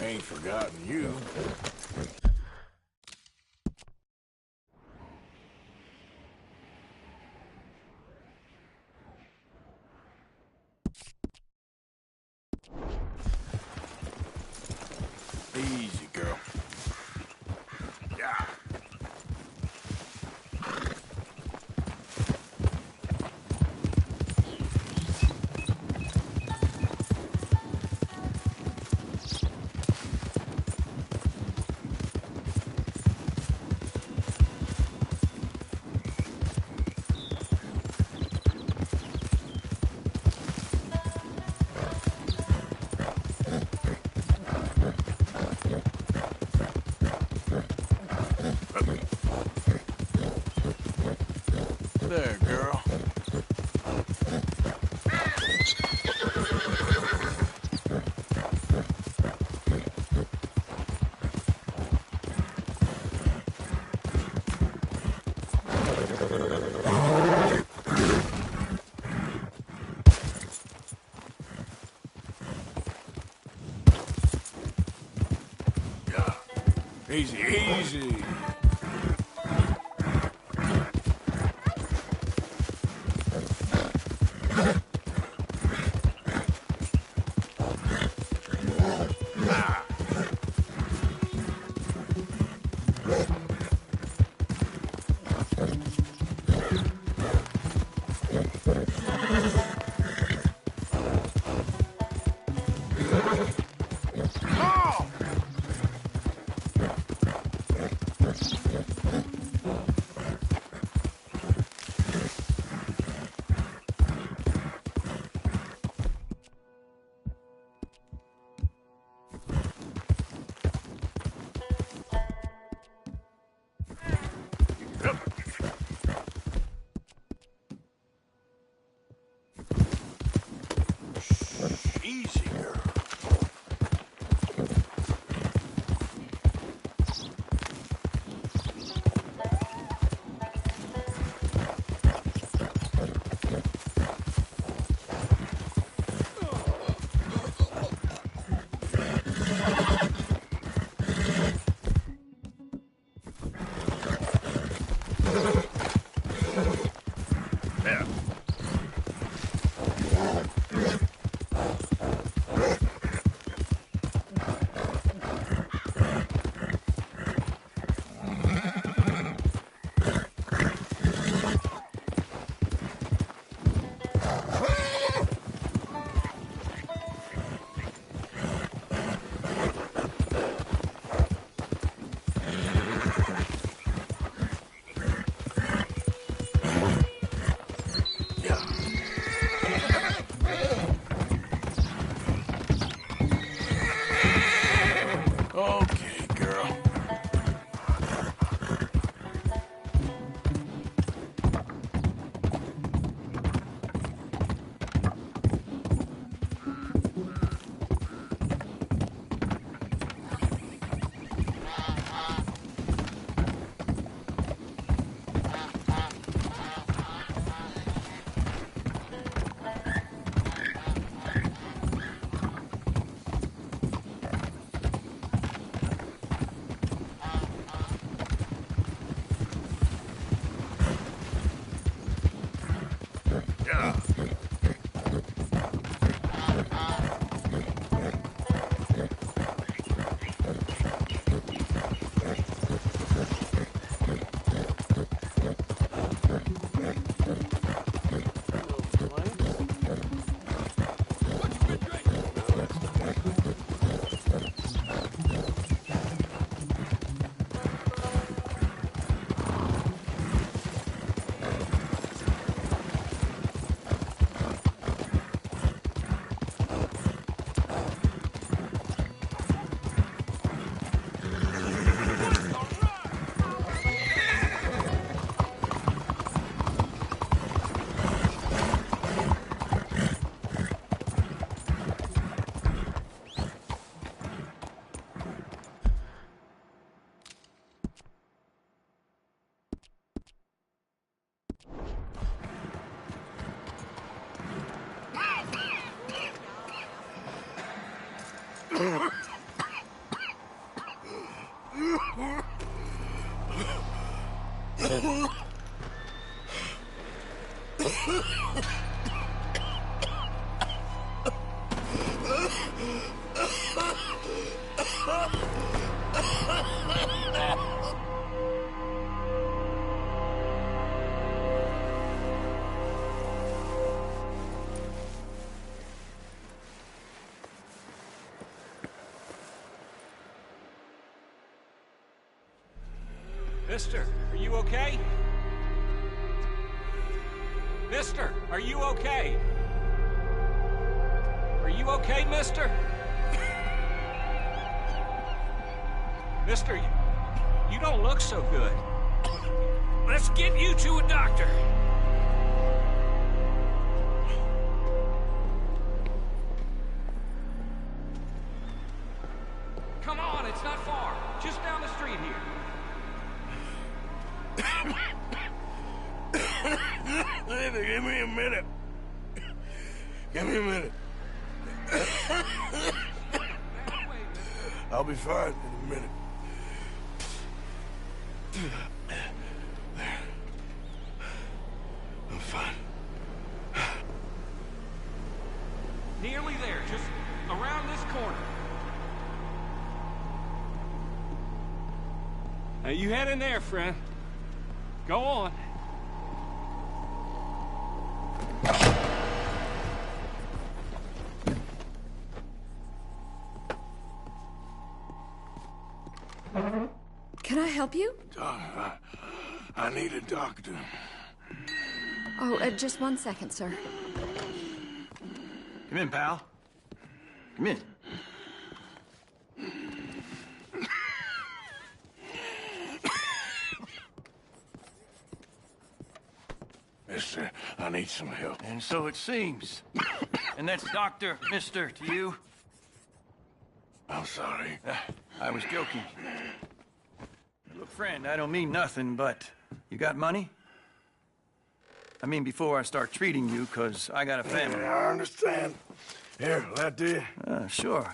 ain't forgotten you. Easy, girl. Yeah. There, girl. Yeah. Easy, easy. Easy, girl. Yeah. Okay, girl. Yeah. Mister, are you okay? Mister, are you okay? Are you okay, mister? Mister, you don't look so good. Let's get you to a doctor. Come on, it's not far. Just down the street here. Give me a minute. Give me a minute. I'll be fine in a minute. There. I'm fine. Nearly there, just around this corner. Now you head in there, friend. Go on. Can I help you? I need a doctor. Oh, just 1 second, sir. Come in, pal. Come in. Mister, I need some help. And so it seems. And that's Doctor, Mister to you? I'm sorry. I was joking. Look, friend, I don't mean nothing, but you got money? I mean, before I start treating you, 'cause I got a family. Yeah, I understand. Here, that do you? Sure.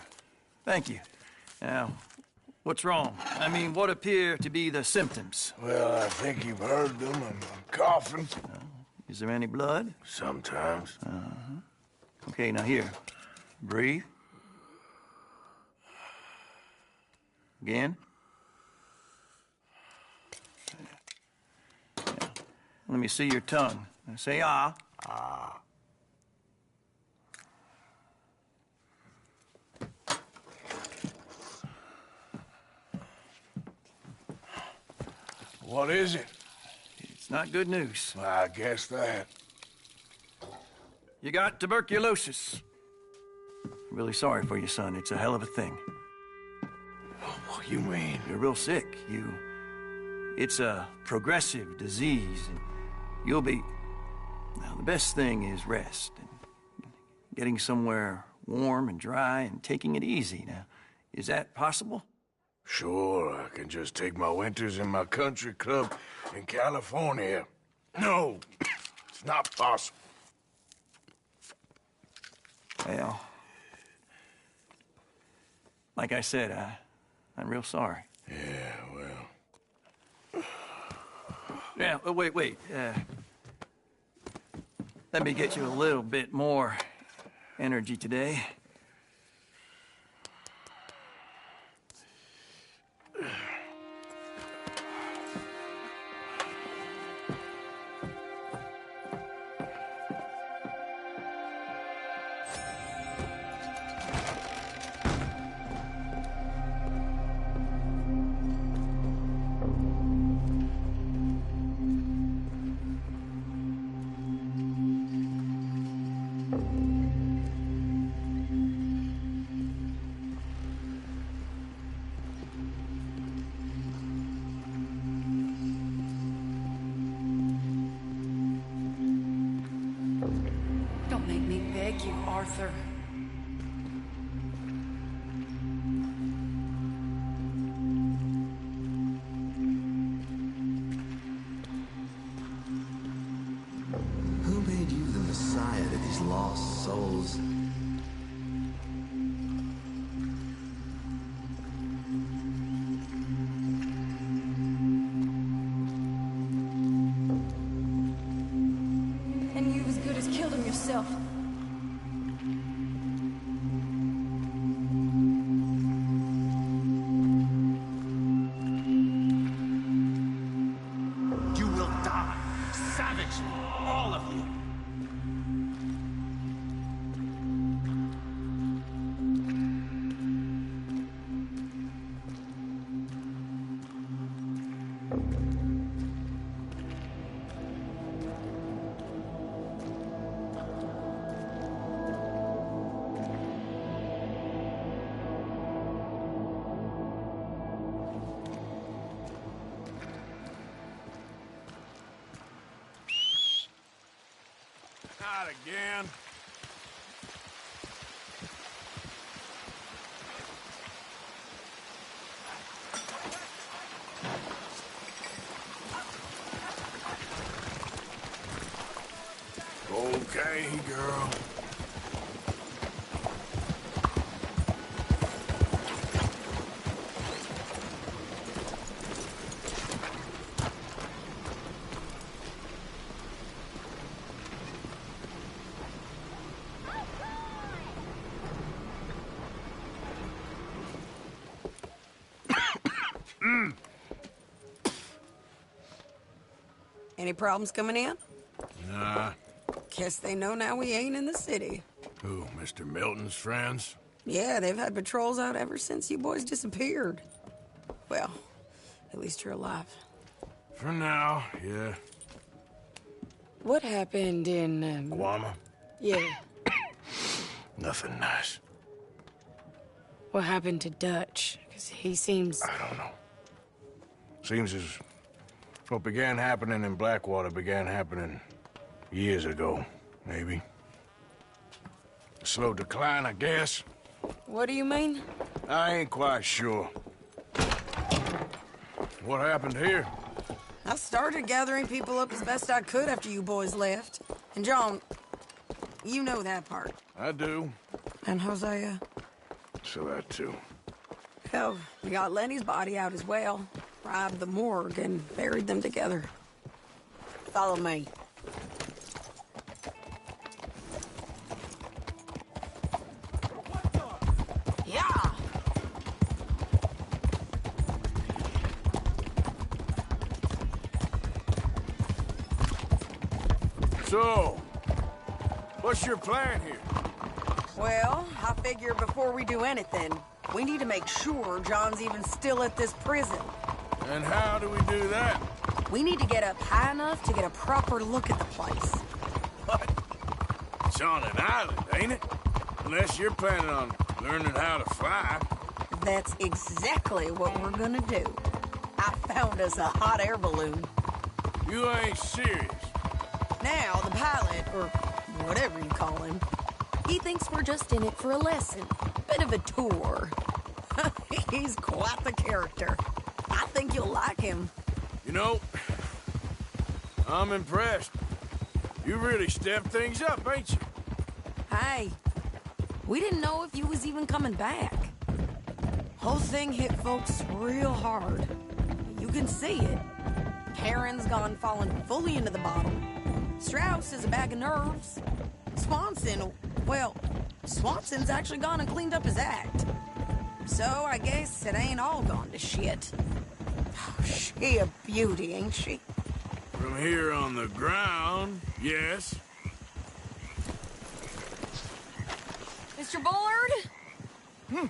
Thank you. Now, what's wrong? I mean, what appear to be the symptoms? Well, I think you've heard them. I'm coughing. Is there any blood? Sometimes. Okay, now here. Breathe. Again. Yeah. Let me see your tongue. Now say ah. Ah. What is it? It's not good news. Well, I guess that. You got tuberculosis. Really sorry for you, son. It's a hell of a thing. What you mean? You're real sick. It's a progressive disease, and you'll be... Now, the best thing is rest, and getting somewhere warm and dry, and taking it easy. Now, is that possible? Sure, I can just take my winters in my country club in California. No, it's not possible. Well, like I said, I'm real sorry. Yeah, well... Yeah, wait. Let me get you a little bit more energy today. Don't make me beg you, Arthur. Who made you the messiah to these lost souls? yourself. You will die. Savagely. All of you. Not again. Okay, girl. Any problems coming in? Nah. Guess they know now we ain't in the city. Who, Mr. Milton's friends? Yeah, they've had patrols out ever since you boys disappeared. Well, at least you're alive. For now, yeah. What happened in, Guama? Yeah. Nothing nice. What happened to Dutch? Because he seems... I don't know. Seems as what began happening in Blackwater began happening years ago, maybe. A slow decline, I guess. What do you mean? I ain't quite sure. What happened here? I started gathering people up as best I could after you boys left. And John, you know that part. I do. And Hosea? So that too. Hell, we got Lenny's body out as well. Robbed the morgue and buried them together. Follow me. Yeah! So, what's your plan here? Well, I figure before we do anything, we need to make sure John's even still at this prison. And how do we do that? We need to get up high enough to get a proper look at the place. What? It's on an island, ain't it? Unless you're planning on learning how to fly. That's exactly what we're gonna do. I found us a hot air balloon. You ain't serious. Now, the pilot, or whatever you call him, he thinks we're just in it for a lesson. Bit of a tour. He's quite the character. I think you'll like him. You know, I'm impressed. You really stepped things up, ain't you? Hey, we didn't know if you was even coming back. Whole thing hit folks real hard. You can see it. Karen's gone falling fully into the bottle. Strauss is a bag of nerves. Swanson, well, Swanson's actually gone and cleaned up his act. So I guess it ain't all gone to shit. Oh, she a beauty, ain't she? From here on the ground, yes. Mr. Bullard?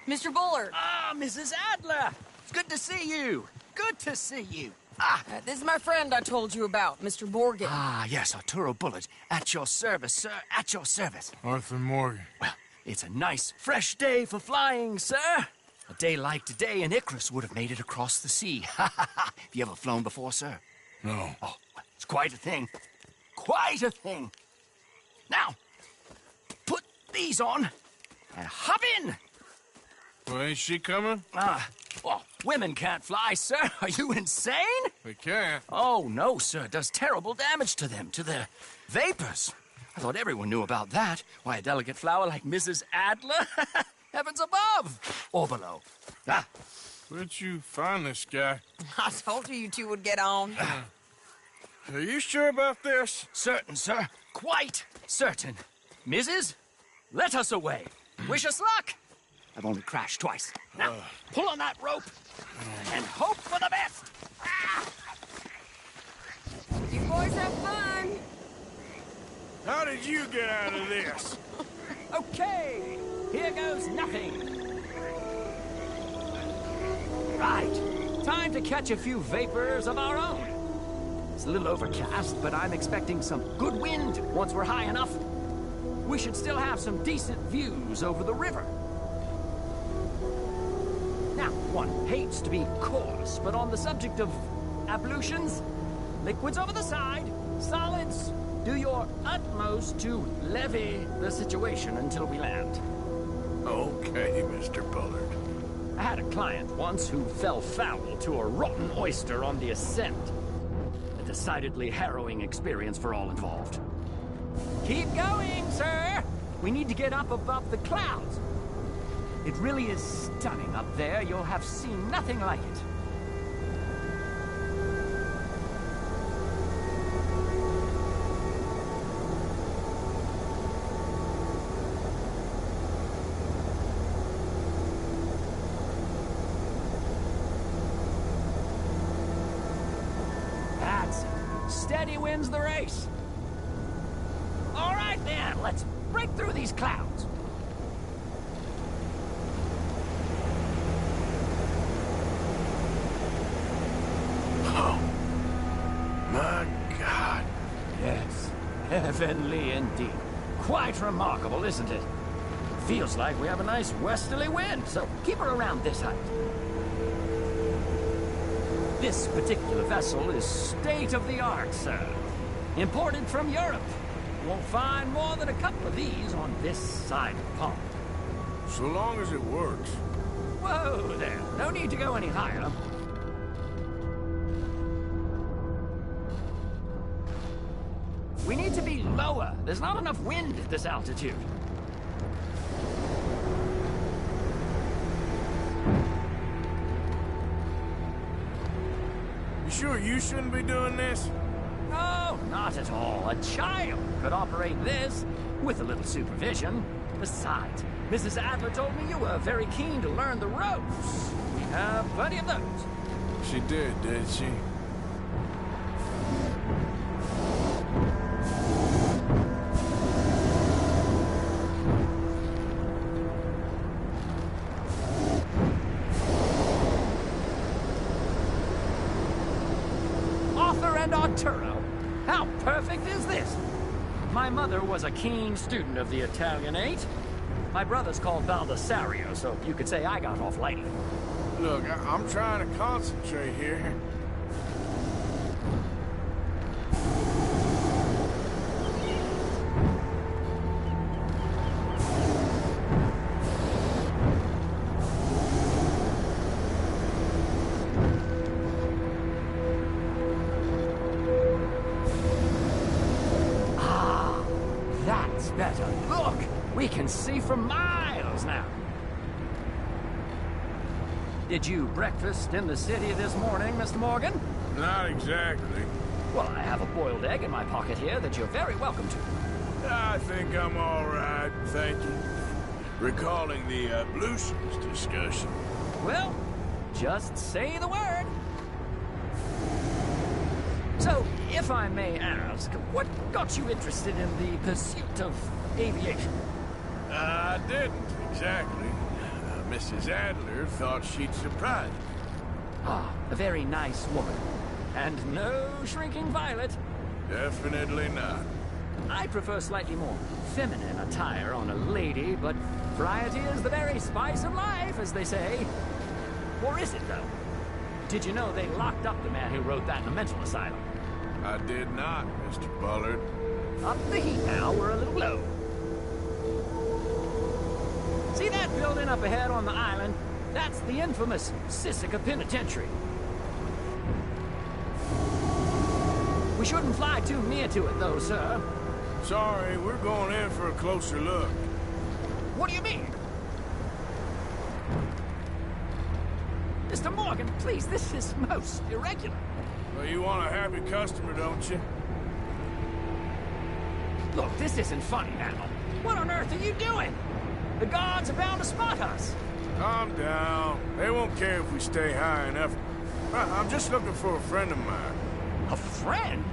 Mr. Bullard. Ah, Mrs. Adler! It's good to see you. Good to see you. This is my friend I told you about, Mr. Morgan. Ah, yes, Arturo Bullard. At your service, sir. At your service. Arthur Morgan. Well, it's a nice, fresh day for flying, sir. A day like today, an Icarus would have made it across the sea. Have you ever flown before, sir? No. Oh, it's quite a thing. Quite a thing. Now, put these on and hop in. Well, ain't she coming? Well, women can't fly, sir. Are you insane? They can't. Oh, no, sir. It does terrible damage to them, to their vapors. I thought everyone knew about that. Why, a delicate flower like Mrs. Adler? Heavens above. Or below. Where'd you find this guy? I told you two would get on. Are you sure about this? Certain, sir. Quite certain. Mrs., let us away. Wish us luck. I've only crashed twice. Now, pull on that rope and hope for the best. You boys have fun. How did you get out of this? Okay, here goes nothing. Right, time to catch a few vapors of our own. It's a little overcast, but I'm expecting some good wind once we're high enough. We should still have some decent views over the river. Now, one hates to be coarse, but on the subject of ablutions, liquids over the side, solids, do your utmost to levy the situation until we land. Okay, Mr. Bullard. I had a client once who fell foul to a rotten oyster on the ascent. A decidedly harrowing experience for all involved. Keep going, sir! We need to get up above the clouds. It really is stunning up there. You'll have seen nothing like it. That's it. Steady wins the race. All right, then. Let's break through these clouds. Oh, my God. Yes, heavenly indeed. Quite remarkable, isn't it? Feels like we have a nice westerly wind, so keep her around this height. This particular vessel is state-of-the-art, sir. Imported from Europe. Won't find more than a couple of these on this side of the pond. So long as it works. Whoa there. No need to go any higher. We need to be lower. There's not enough wind at this altitude. You sure you shouldn't be doing this? No, not at all. A child could operate this with a little supervision. Besides, Mrs. Adler told me you were very keen to learn the ropes. We have plenty of those. She did she? Arthur and Arturo. How perfect is this? My mother was a keen student of the Italianate. My brother's called Baldessario, so you could say I got off lightly. Look, I'm trying to concentrate here. That's better. Look, we can see for miles now. Did you breakfast in the city this morning, Mr. Morgan? Not exactly. Well, I have a boiled egg in my pocket here that you're very welcome to. I think I'm all right, thank you. Recalling the ablutions discussion. Well, just say the word. So, if I may ask, what got you interested in the pursuit of aviation? I didn't, exactly. Mrs. Adler thought she'd surprise me. Ah, a very nice woman. And no shrinking violet. Definitely not. I prefer slightly more feminine attire on a lady, but variety is the very spice of life, as they say. Or is it, though? Did you know they locked up the man who wrote that in a mental asylum? I did not, Mr. Bullard. Up the heat now, we're a little low. See that building up ahead on the island? That's the infamous Sisika Penitentiary. We shouldn't fly too near to it, though, sir. Sorry, we're going in for a closer look. What do you mean? Mr. Morgan, please, this is most irregular. Well, you want a happy customer, don't you? Look, this isn't funny now. What on earth are you doing? The guards are bound to spot us. Calm down. They won't care if we stay high enough. I'm just looking for a friend of mine. A friend?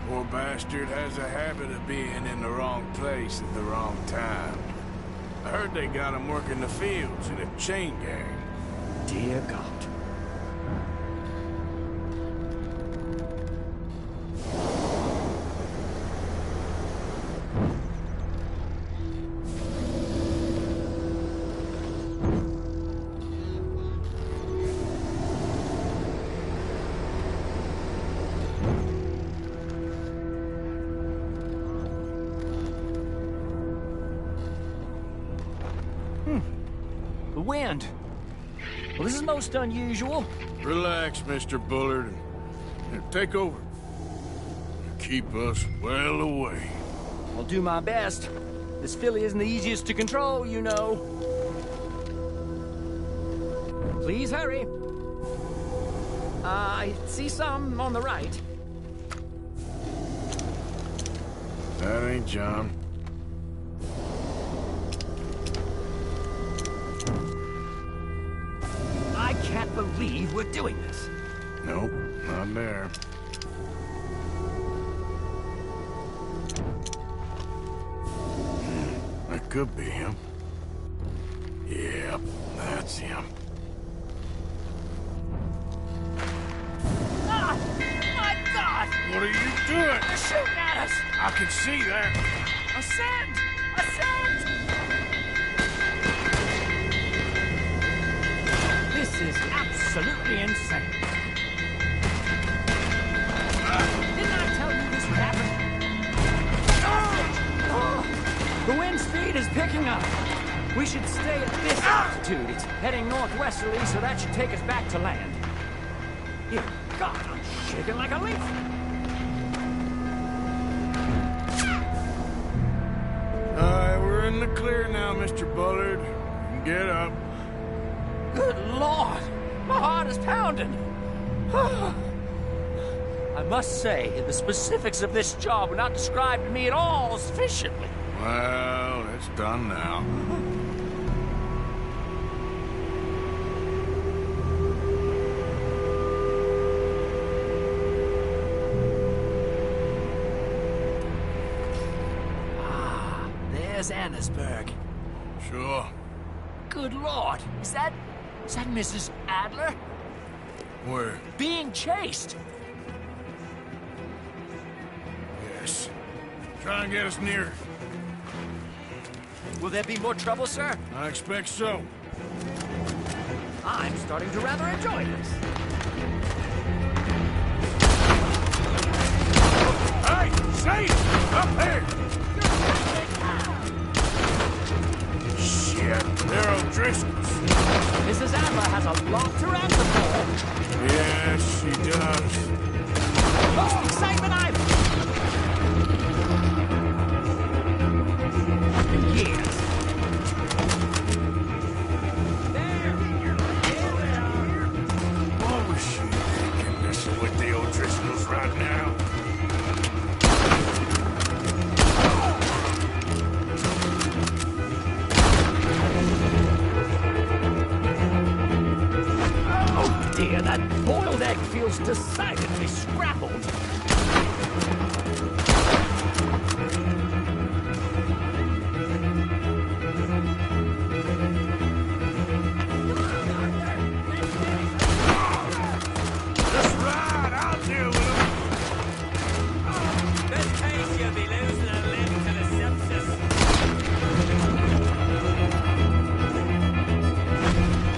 Poor bastard has a habit of being in the wrong place at the wrong time. I heard they got him working the fields in a chain gang. Dear God. The wind. Well, this is most unusual. Relax, Mr. Bullard. Here, take over. Keep us well away. I'll do my best. This filly isn't the easiest to control, you know. Please hurry. I see some on the right. That ain't John. I can't believe we're doing this. Nope, not there. That could be him. Yep, that's him. Ah! My God! What are you doing? They're shooting at us! I can see that. Ascend! Ascend! This is absolutely insane. Didn't I tell you this would happen? The wind speed is picking up. We should stay at this altitude. It's heading northwesterly, so that should take us back to land. Dear God, I'm shaking like a leaf. We're in the clear now, Mr. Bullard. Get up. Good Lord! My heart is pounding! I must say, the specifics of this job were not described to me at all sufficiently. Well, it's done now. There's Annesburg. Sure. Good Lord! Is that Mrs. Adler? Where? Being chased! Yes. Try and get us near. Will there be more trouble, sir? I expect so. I'm starting to rather enjoy this. Hey! Safe! Up there! Shit, they're O'Driscolls. Mrs. Adler has a lot to answer for. Yes, she does. Most excitement I've... in years. What was she thinking, messing with the O'Driscolls right now? Oh dear, that boiled egg feels decidedly scrappled. Just right, I'll deal with them. Best case, you'll be losing a limb to the sepsis.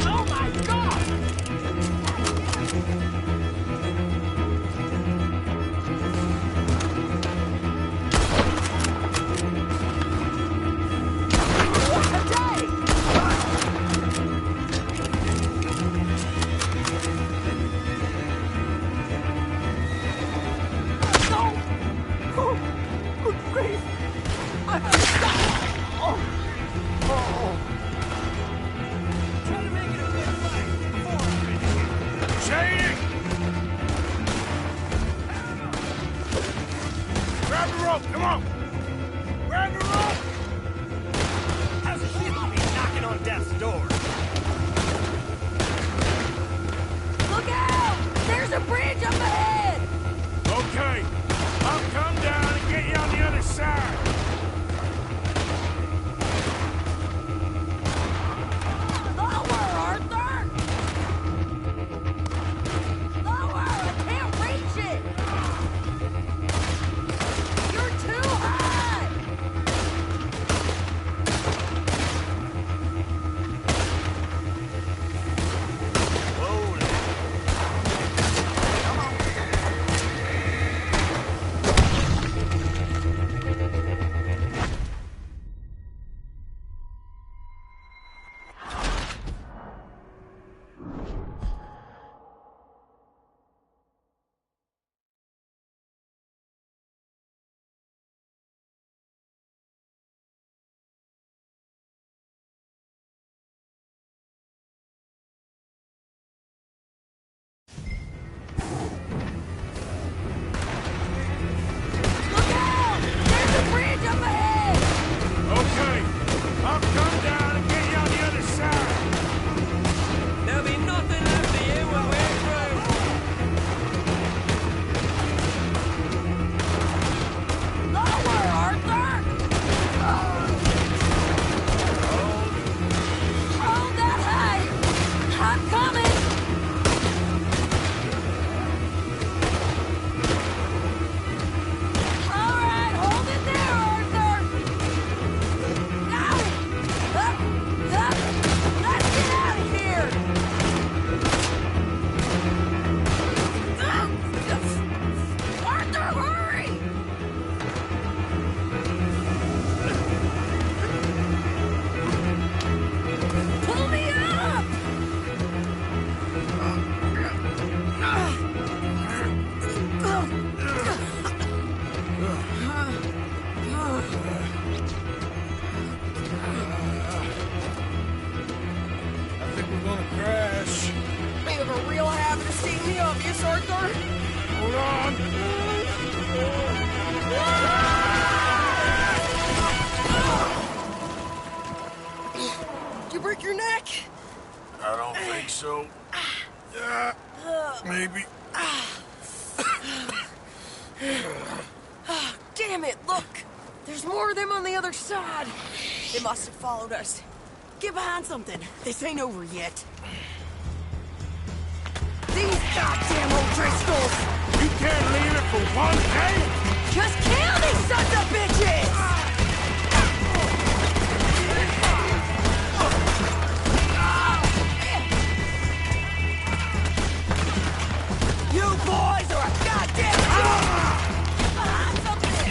Oh my God! rope, come on! Grab the rope! How's shit be knocking on death's door? Look out! There's a bridge up ahead! Okay, I'll come down and get you on the other side. Lower, Arthur! Lower! I can't reach it! You're too high! Look out! There's a bridge up ahead! Okay, I'll come down and get you on the other side. There'll be nothing left of you when we're through. Lower, Arthur! Hold that high! I'm coming! All right, hold it there, Arthur! Got it! Up, up! Let's get out of here! Arthur, hurry! Pull me up! I think we're gonna crash. You have a real habit of seeing the obvious, Arthur. Hold on. Did you break your neck? I don't think so. Maybe. Damn it, look! There's more of them on the other side. They must have followed us. Get behind something. This ain't over yet. These goddamn O'Driscolls! You can't leave it for one day? Just kill these sons of bitches! You boys are a goddamn behind something!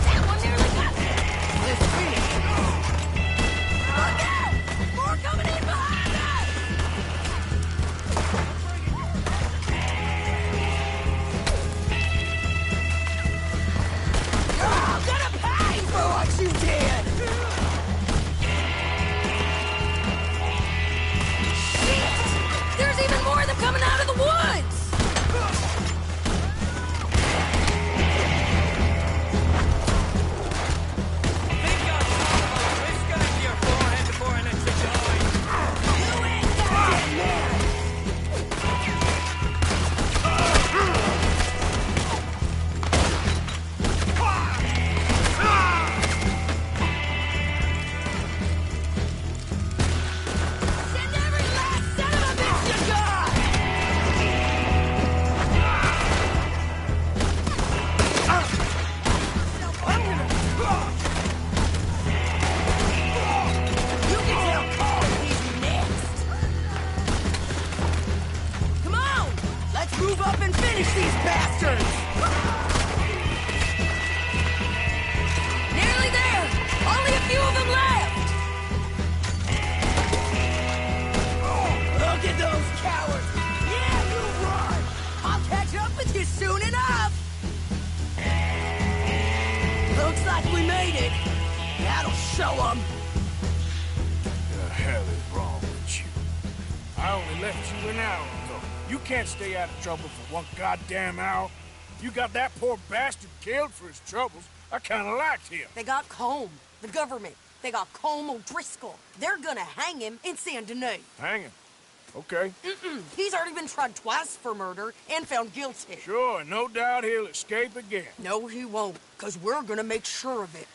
That one nearly got me! Let's finish! Look out! More coming in behind us! You're all gonna pay for what you did! Shit! There's even more of them coming out of the woods! Think you're whisker into your forehead before I let you die. You ain't goddamn mad! Send every last son of a bitch you got! You can tell Carl he's next! Come on! Let's move up and finish these bastards! Nearly there! Only a few of them left! Look at those cowards! Yeah, you run! I'll catch up with you soon enough! Looks like we made it. That'll show them. The hell is wrong with you? I only left you an hour ago. You can't stay out of trouble for one goddamn hour. You got that poor bastard killed for his troubles. I kinda liked him. They got Combe, the government. They got Combe O'Driscoll. They're gonna hang him in Saint Denis. Hang him. Okay. He's already been tried twice for murder and found guilty. Sure, no doubt he'll escape again. No, he won't, because we're gonna make sure of it.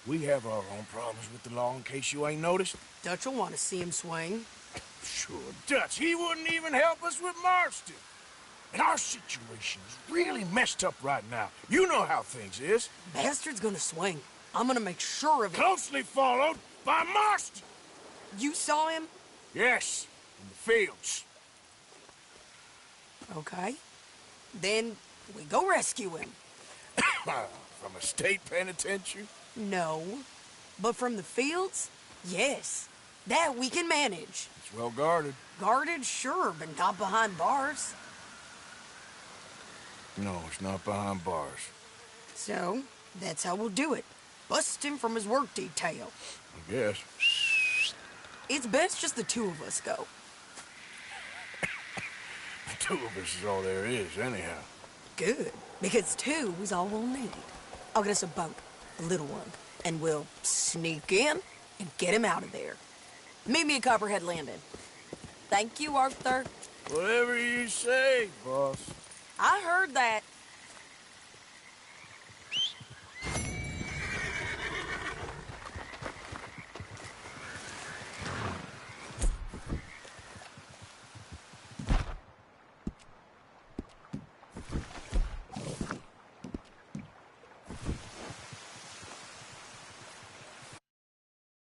We have our own problems with the law in case you ain't noticed. Dutch will want to see him swing. Sure, Dutch, he wouldn't even help us with Marston. And our situation is really messed up right now. You know how things is. Bastard's gonna swing. I'm gonna make sure of it. Closely followed by Marston. You saw him? Yes, in the fields. Okay. Then we go rescue him. From a state penitentiary? No. But from the fields? Yes. That we can manage. It's well guarded. Guarded, sure, but not behind bars. No, it's not behind bars. So, that's how we'll do it. Bust him from his work detail. I guess. It's best just the two of us go. The two of us is all there is, anyhow. Good, because two is all we'll need. I'll get us a boat, a little one, and we'll sneak in and get him out of there. Meet me at Copperhead Landing. Thank you, Arthur. Whatever you say, boss. I heard that.